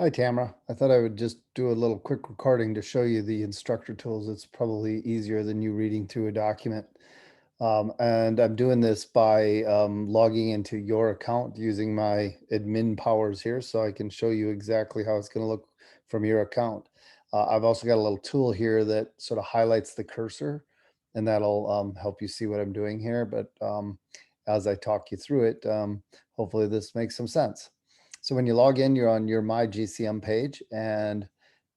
Hi, Tamara. I thought I would just do a little quick recording to show you the instructor tools. It's probably easier than you reading through a document. And I'm doing this by logging into your account using my admin powers here so I can show you exactly how it's going to look from your account. I've also got a little tool here that sort of highlights the cursor, and that'll help you see what I'm doing here. But as I talk you through it, hopefully this makes some sense. So when you log in, you're on your My GCM page, and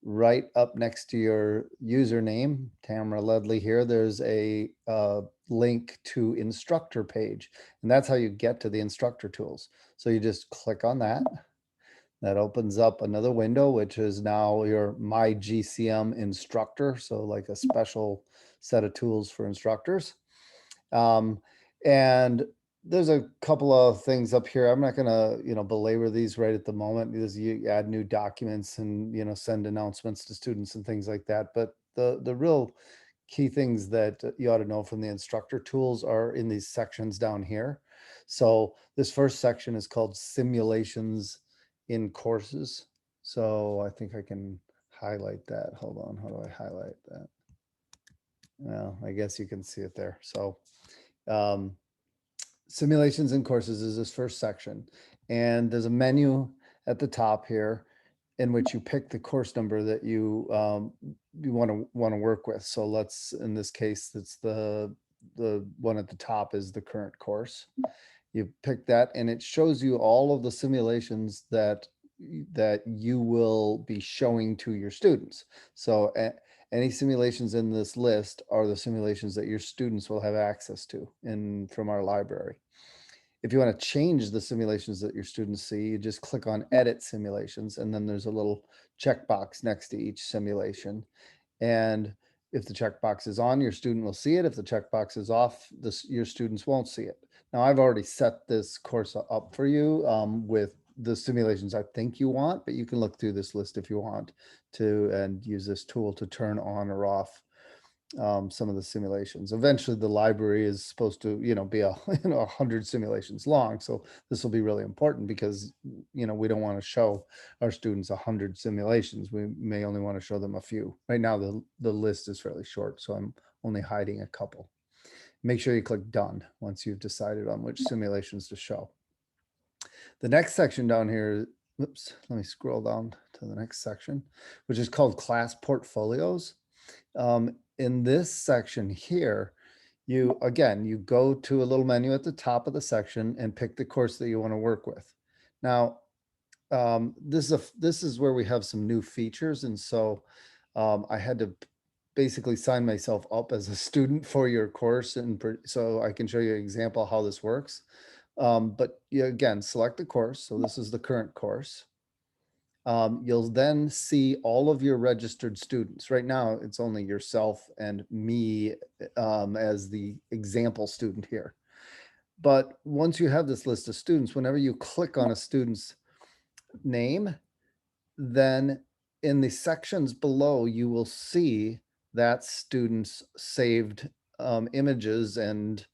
right up next to your username, Tamara Ledley here, there's a link to Instructor page, and that's how you get to the instructor tools. So you just click on that. That opens up another window, which is now your My GCM Instructor, so like a special set of tools for instructors. And there's a couple of things up here. I'm not gonna, belabor these right at the moment because you add new documents and, send announcements to students and things like that. But the real key things that you ought to know from the instructor tools are in these sections down here. So this first section is called simulations in courses. So I think I can highlight that. Hold on, how do I highlight that? Well, I guess you can see it there. So um, simulations and courses is this first section, and there's a menu at the top here in which you pick the course number that you want to work with. So let's, in this case, it's the one at the top is the current course. You pick that, and it shows you all of the simulations that you will be showing to your students. So any simulations in this list are the simulations that your students will have access to from our library. If you want to change the simulations that your students see, you just click on Edit Simulations, and then there's a little checkbox next to each simulation. And if the checkbox is on, your student will see it. If the checkbox is off, your students won't see it. Now, I've already set this course up for you with the simulations I think you want, but you can look through this list if you want to and use this tool to turn on or off some of the simulations. Eventually the library is supposed to, be 100 simulations long. So this will be really important because, we don't want to show our students 100 simulations. We may only want to show them a few. Right now, the list is fairly short, so I'm only hiding a couple. Make sure you click done once you've decided on which simulations to show. The next section down here, oops, let me scroll down to the next section, which is called class portfolios. In this section here, you go to a little menu at the top of the section and pick the course that you want to work with. Now, this is where we have some new features, and so I had to basically sign myself up as a student for your course, and so I can show you an example how this works. But you again select the course. So this is the current course. You'll then see all of your registered students. Right now, it's only yourself and me as the example student here. But once you have this list of students, whenever you click on a student's name, then in the sections below, you will see that student's saved images and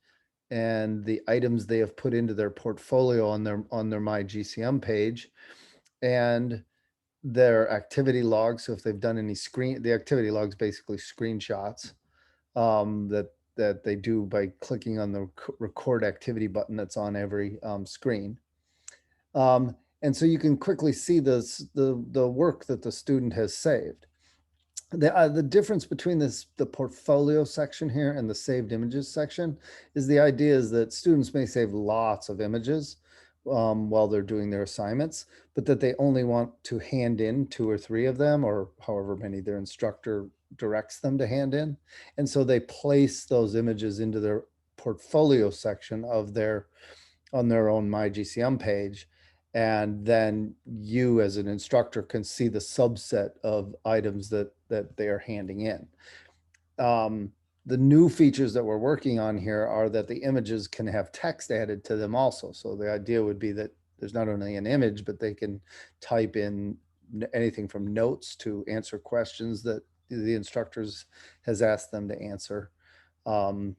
the items they have put into their portfolio on their My GCM page, and their activity logs. So if they've done any the activity logs basically screenshots that they do by clicking on the record activity button that's on every screen. And so you can quickly see the work that the student has saved. The difference between the portfolio section here and the saved images section is the idea is that students may save lots of images while they're doing their assignments, but that they only want to hand in 2 or 3 of them, or however many their instructor directs them to hand in. And so they place those images into their portfolio section on their own My GCM page. And then you as an instructor can see the subset of items that they are handing in. The new features that we're working on here are that the images can have text added to them also. So the idea would be that there's not only an image, but they can type in anything from notes to answer questions that the instructors has asked them to answer, or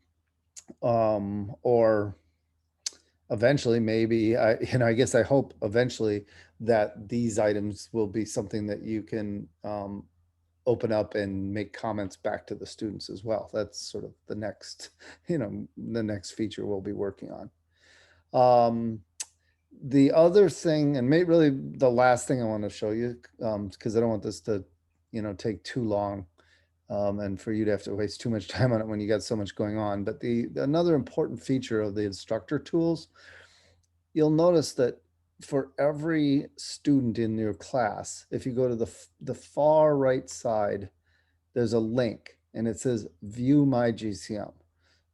eventually, maybe, I guess I hope eventually that these items will be something that you can open up and make comments back to the students as well. That's sort of the next, the next feature we'll be working on. The other thing, and really the last thing I want to show you, because I don't want this to, take too long, and for you to have to waste too much time on it when you got so much going on. But another important feature of the instructor tools, you'll notice that for every student in your class, if you go to the far right side, there's a link and it says view my GCM.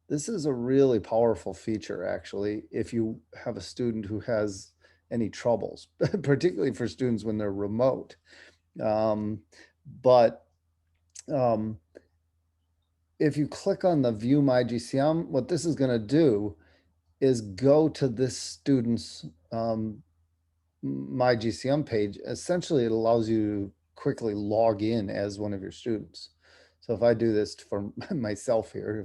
This is a really powerful feature, actually, if you have a student who has any troubles, particularly for students when they're remote. But um, if you click on the view my GCM, what this is going to do is go to this student's my GCM page. Essentially, it allows you to quickly log in as one of your students. So if I do this for myself here,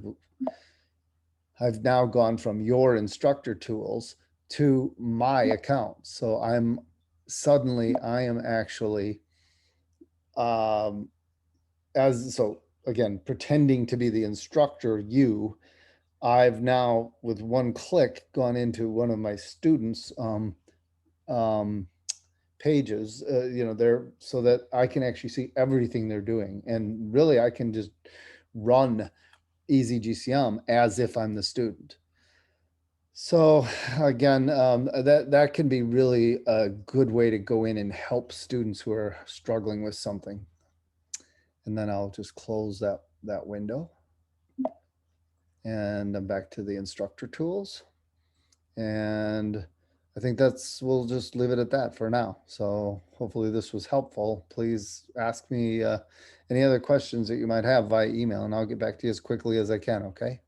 I've now gone from your instructor tools to my account. So I am actually, um, so again, pretending to be the instructor, I've now with one click gone into one of my students' um, pages, there, so that I can actually see everything they're doing. And really I can just run EzGCM as if I'm the student. So again, that can be really a good way to go in and help students who are struggling with something. And then I'll just close that window. And I'm back to the instructor tools. And I think we'll just leave it at that for now. So hopefully this was helpful. Please ask me any other questions that you might have via email, and I'll get back to you as quickly as I can, okay?